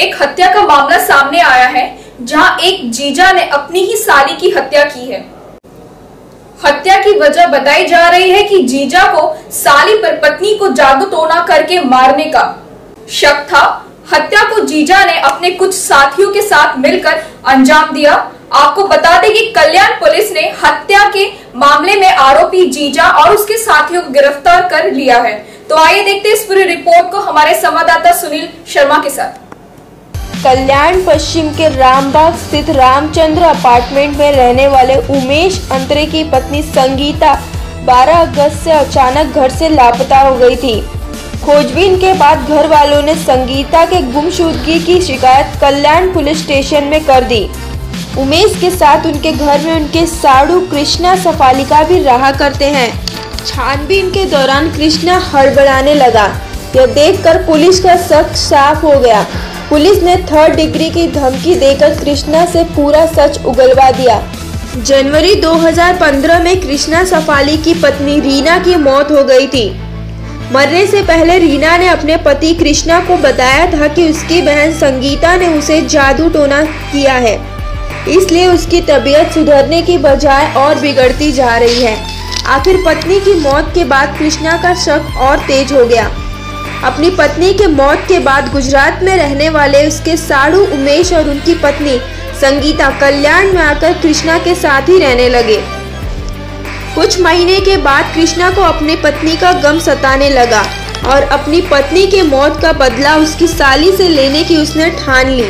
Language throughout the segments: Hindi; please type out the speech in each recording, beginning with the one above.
एक हत्या का मामला सामने आया है जहां एक जीजा ने अपनी ही साली की हत्या की है। हत्या की वजह बताई जा रही है कि जीजा को साली पर पत्नी को जादू टोना करके मारने का शक था। हत्या को जीजा ने अपने कुछ साथियों के साथ मिलकर अंजाम दिया। आपको बता दें कि कल्याण पुलिस ने हत्या के मामले में आरोपी जीजा और उसके साथियों को गिरफ्तार कर लिया है। तो आइए देखते हैं इस पूरी रिपोर्ट को हमारे संवाददाता सुनील शर्मा के साथ। कल्याण पश्चिम के रामबाग स्थित रामचंद्र अपार्टमेंट में रहने वाले उमेश अंतरे की पत्नी संगीता 12 अगस्त से अचानक घर से लापता हो गई थी। खोजबीन के बाद घर वालों ने संगीता के गुमशुदगी की शिकायत कल्याण पुलिस स्टेशन में कर दी। उमेश के साथ उनके घर में उनके साड़ू कृष्णा सफालिका भी रहा करते हैं। छानबीन के दौरान कृष्णा हड़बड़ाने लगा। यह देखकर पुलिस का शक साफ हो गया। पुलिस ने 3rd डिग्री की धमकी देकर कृष्णा से पूरा सच उगलवा दिया। जनवरी 2015 में कृष्णा सफाली की पत्नी रीना की मौत हो गई थी। मरने से पहले रीना ने अपने पति कृष्णा को बताया था कि उसकी बहन संगीता ने उसे जादू टोना किया है, इसलिए उसकी तबीयत सुधरने की बजाय और बिगड़ती जा रही है। आखिर पत्नी की मौत के बाद कृष्णा का शक और तेज हो गया। अपनी पत्नी के मौत के बाद गुजरात में रहने वाले उसके साड़ू उमेश और उनकी पत्नी संगीता कल्याण में आकर कृष्णा के साथ ही रहने लगे। कुछ महीने के बाद कृष्णा को अपनी पत्नी का गम सताने लगा और अपनी पत्नी के मौत का बदला उसकी साली से लेने की उसने ठान ली।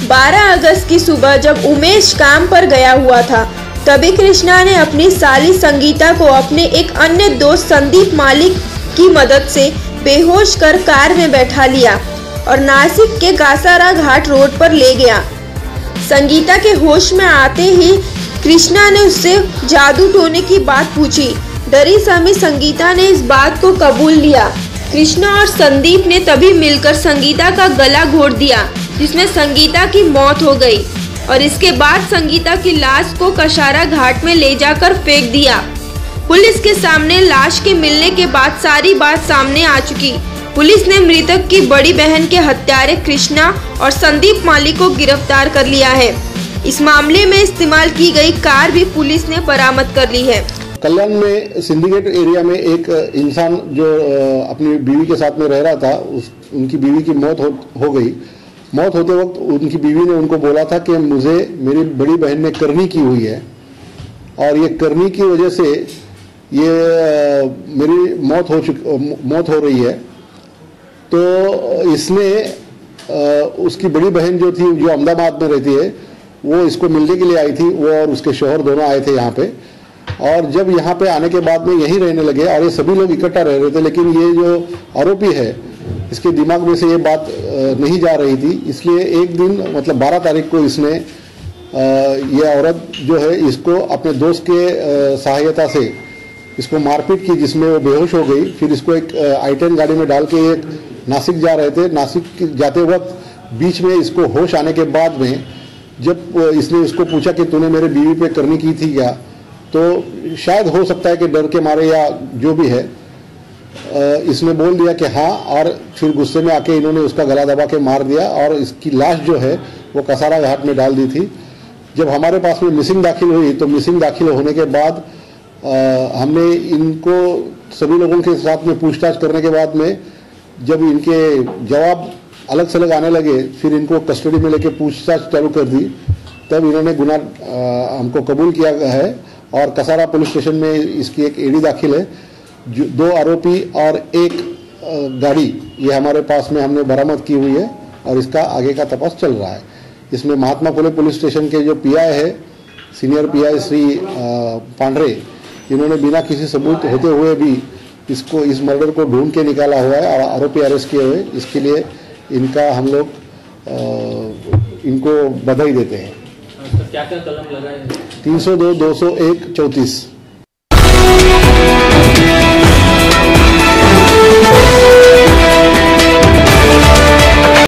12 अगस्त की सुबह जब उमेश काम पर गया हुआ था, तभी कृष्णा ने अपनी साली संगीता को अपने एक अन्य दोस्त संदीप मालिक की मदद से बेहोश कर कार में बैठा लिया और नासिक के कासारा घाट रोड पर ले गया। संगीता के होश में आते ही कृष्णा ने उससे जादू टोने की बात पूछी। डरी सहमी संगीता ने इस बात को कबूल लिया। कृष्णा और संदीप ने तभी मिलकर संगीता का गला घोट दिया, जिसमें संगीता की मौत हो गई और इसके बाद संगीता की लाश को कसारा घाट में ले जाकर फेंक दिया। पुलिस के सामने लाश के मिलने के बाद सारी बात सामने आ चुकी। पुलिस ने मृतक की बड़ी बहन के हत्यारे कृष्णा और संदीप मालिक को गिरफ्तार कर लिया है। इस मामले में इस्तेमाल की गई कार भी पुलिस ने बरामद कर ली है। कल्याण में सिंडिकेट एरिया में एक इंसान जो अपनी बीवी के साथ में रह रहा था, उनकी बीवी की मौत हो गई। मौत होते वक्त उनकी बीवी ने उनको बोला था कि मुझे मेरी बड़ी बहन ने करनी की हुई है और ये करनी की वजह से ये मेरी मौत हो रही है। तो इसने उसकी बड़ी बहन जो थी, जो अहमदाबाद में रहती है, वो इसको मिलने के लिए आई थी। वो और उसके शौहर दोनों आए थे यहाँ पे, और जब यहाँ पे आने के बाद में यहीं रहने लगे और ये सभी लोग इकट्ठा रह रहे थे। लेकिन ये जो आरोपी है, इसके दिमाग में से ये बात नहीं जा रही थी। इसलिए एक दिन मतलब 12 तारीख को इसने ये औरत जो है इसको अपने दोस्त के सहायता से इसको मारपीट की, जिसमें वो बेहोश हो गई। फिर इसको एक i10 गाड़ी में डाल के एक नासिक जा रहे थे। नासिक जाते वक्त बीच में इसको होश आने के बाद में जब इसने इसको पूछा कि तूने मेरे बीवी पे करनी की थी क्या, तो शायद हो सकता है कि डर के मारे या जो भी है, इसने बोल दिया कि हाँ, और फिर गुस्से में आके इन्होंने उसका गला दबा के मार दिया और इसकी लाश जो है वो कसारा घाट में डाल दी थी। जब हमारे पास में मिसिंग दाखिल हुई, तो मिसिंग दाखिल होने के बाद हमने इनको सभी लोगों के साथ में पूछताछ करने के बाद में जब इनके जवाब अलग से अलग आने लगे, फिर इनको कस्टडी में लेके पूछताछ चालू कर दी। तब इन्होंने गुनाह हमको कबूल किया है और कसारा पुलिस स्टेशन में इसकी एक एडी दाखिल है। 2 आरोपी और 1 गाड़ी ये हमारे पास में हमने बरामद की हुई है और इसका आगे का तपास चल रहा है। इसमें महात्मा फुले पुलिस स्टेशन के जो पीआई है, सीनियर पीआई श्री पांडरे, इन्होंने बिना किसी सबूत होते हुए भी इस मर्डर को ढूंढ के निकाला हुआ है और आरोपी अरेस्ट किए हुए। इसके लिए इनका हम लोग इनको बधाई देते हैं। क्या क्या कलम लगा है? 302, 201, 34।